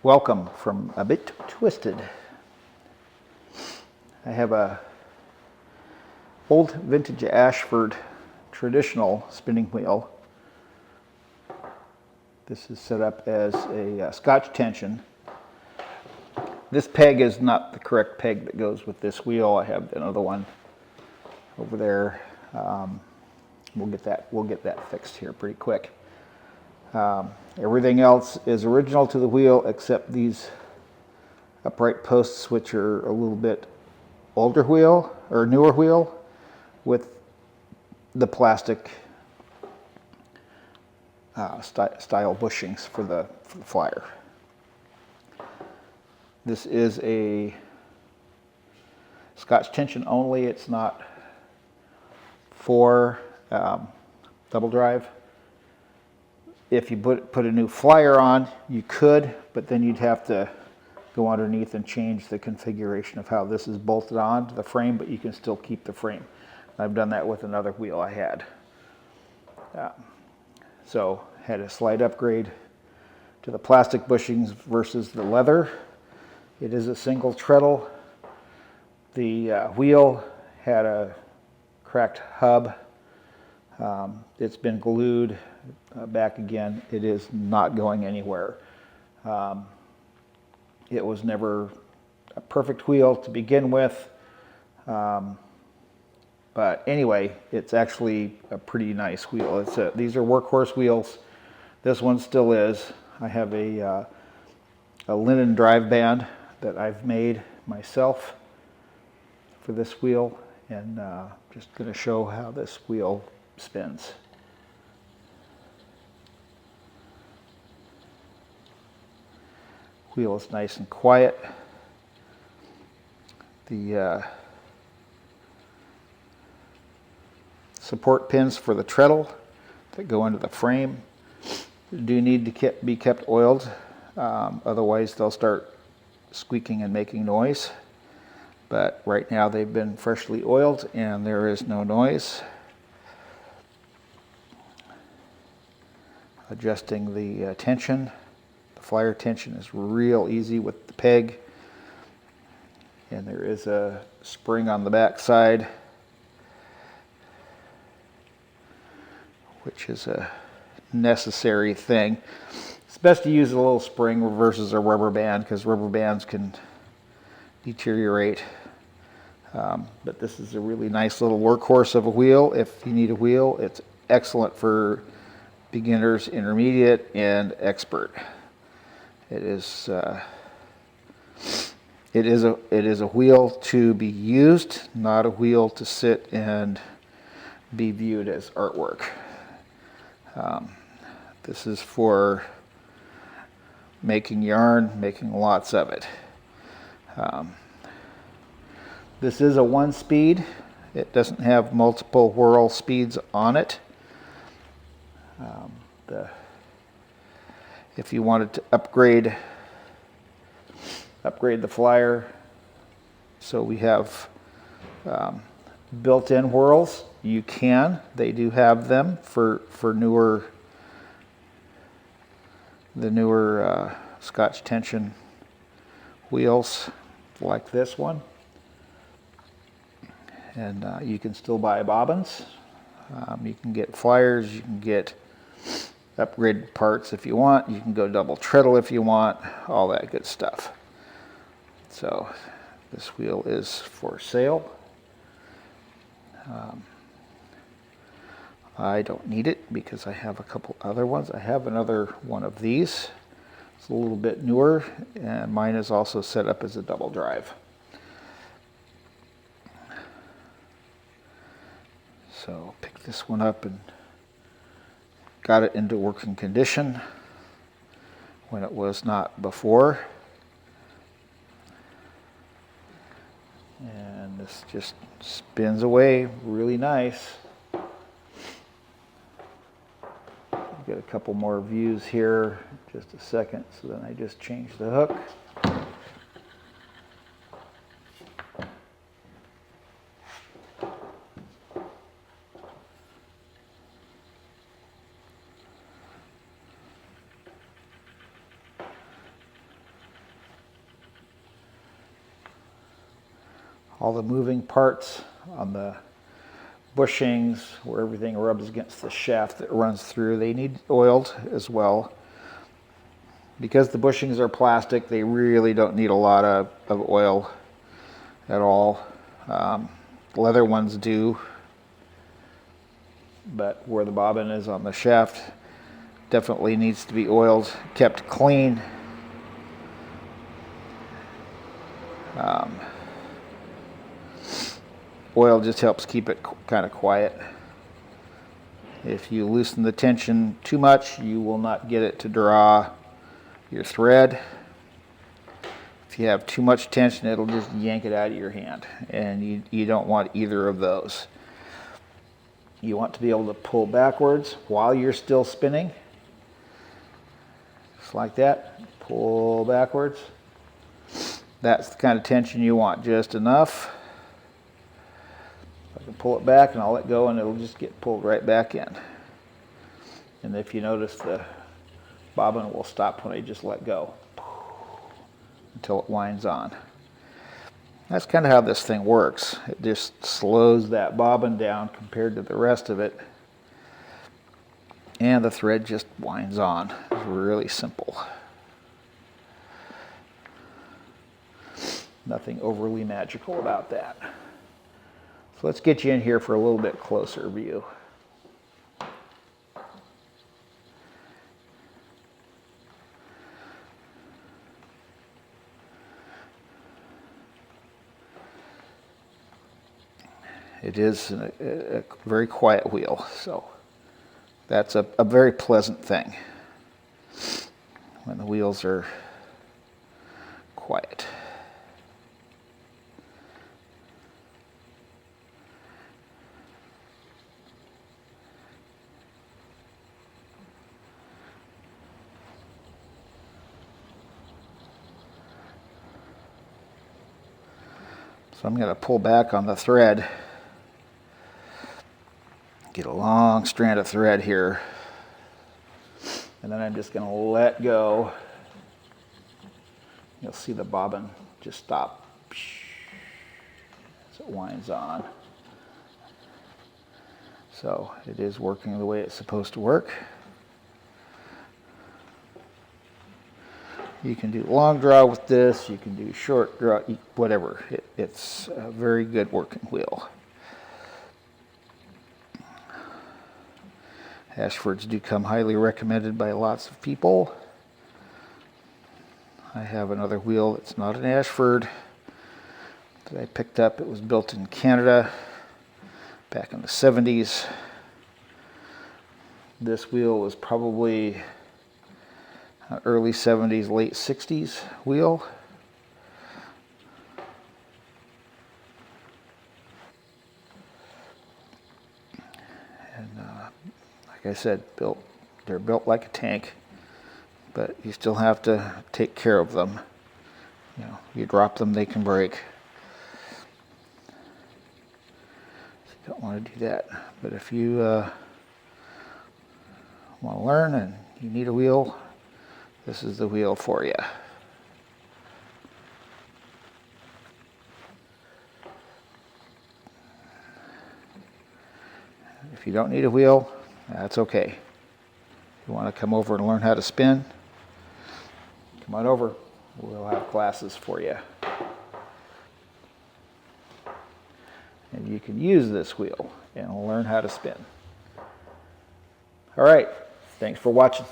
Welcome from A Bit Twisted. I have a old vintage Ashford Traditional spinning wheel. This is set up as a Scotch tension. This peg is not the correct peg that goes with this wheel. I have another one over there. We'll get that fixed here pretty quick. Everything else is original to the wheel except these upright posts, which are a little bit older wheel or newer wheel with the plastic style bushings for the flyer. This is a Scotch tension only. It's not for double drive. If you put a new flyer on, you could, but then you'd have to go underneath and change the configuration of how this is bolted on to the frame, but you can still keep the frame. I've done that with another wheel I had. So had a slight upgrade to the plastic bushings versus the leather. It is a single treadle. The wheel had a cracked hub. It's been glued back again. It is not going anywhere. It was never a perfect wheel to begin with. But anyway, it's actually a pretty nice wheel. These are workhorse wheels. This one still is. I have a linen drive band that I've made myself for this wheel, and just going to show how this wheel spins. Wheel is nice and quiet. The support pins for the treadle that go into the frame do need to be kept oiled, otherwise they'll start squeaking and making noise. But right now they've been freshly oiled and there is no noise. Adjusting the tension. The flyer tension is real easy with the peg. And there is a spring on the back side, which is a necessary thing. It's best to use a little spring versus a rubber band because rubber bands can deteriorate. But this is a really nice little workhorse of a wheel. If you need a wheel, it's excellent for beginners, intermediate, and expert. It is a wheel to be used, not a wheel to sit and be viewed as artwork. This is for making yarn, making lots of it. This is a 1-speed. It doesn't have multiple whirl speeds on it. If you wanted to upgrade the flyer, so we have built-in whirls, you can. They do have them for the newer Scotch tension wheels like this one. And you can still buy bobbins. You can get flyers, you can get upgraded parts if you want, you can go double treadle if you want, all that good stuff. So this wheel is for sale. I don't need it because I have a couple other ones. I have another one of these. It's a little bit newer, and mine is also set up as a double drive. So pick this one up and got it into working condition when it was not before. And this just spins away really nice. Get a couple more views here, just a second, so then I just change the hook. all the moving parts on the bushings where everything rubs against the shaft that runs through, they need oiled as well. Because the bushings are plastic, they really don't need a lot of oil at all. Leather ones do, but where the bobbin is on the shaft definitely needs to be oiled, kept clean. Oil just helps keep it kind of quiet. If you loosen the tension too much, you will not get it to draw your thread. If you have too much tension, it'll just yank it out of your hand, and you don't want either of those. You want to be able to pull backwards while you're still spinning, just like that. Pull backwards. That's the kind of tension you want, just enough. I can pull it back and I'll let go and it'll just get pulled right back in. And if you notice, the bobbin will stop when I just let go until it winds on. That's kind of how this thing works. It just slows that bobbin down compared to the rest of it, and the thread just winds on. It's really simple. Nothing overly magical about that. So let's get you in here for a little bit closer view. It is a very quiet wheel, so that's a very pleasant thing when the wheels are quiet. So I'm going to pull back on the thread. Get a long strand of thread here. And then I'm just going to let go. You'll see the bobbin just stop as it winds on. So it is working the way it's supposed to work. You can do long draw with this, you can do short draw, whatever. It's a very good working wheel. Ashfords do come highly recommended by lots of people. I have another wheel that's not an Ashford that I picked up. It was built in Canada back in the 70s. This wheel was probably early 70s, late 60s wheel. And like I said, they're built like a tank, but you still have to take care of them. You know, you drop them, they can break. So you don't want to do that. But if you want to learn and you need a wheel, this is the wheel for you. If you don't need a wheel, that's okay. If you want to come over and learn how to spin, come on over. We'll have classes for you. And you can use this wheel and learn how to spin. All right, thanks for watching.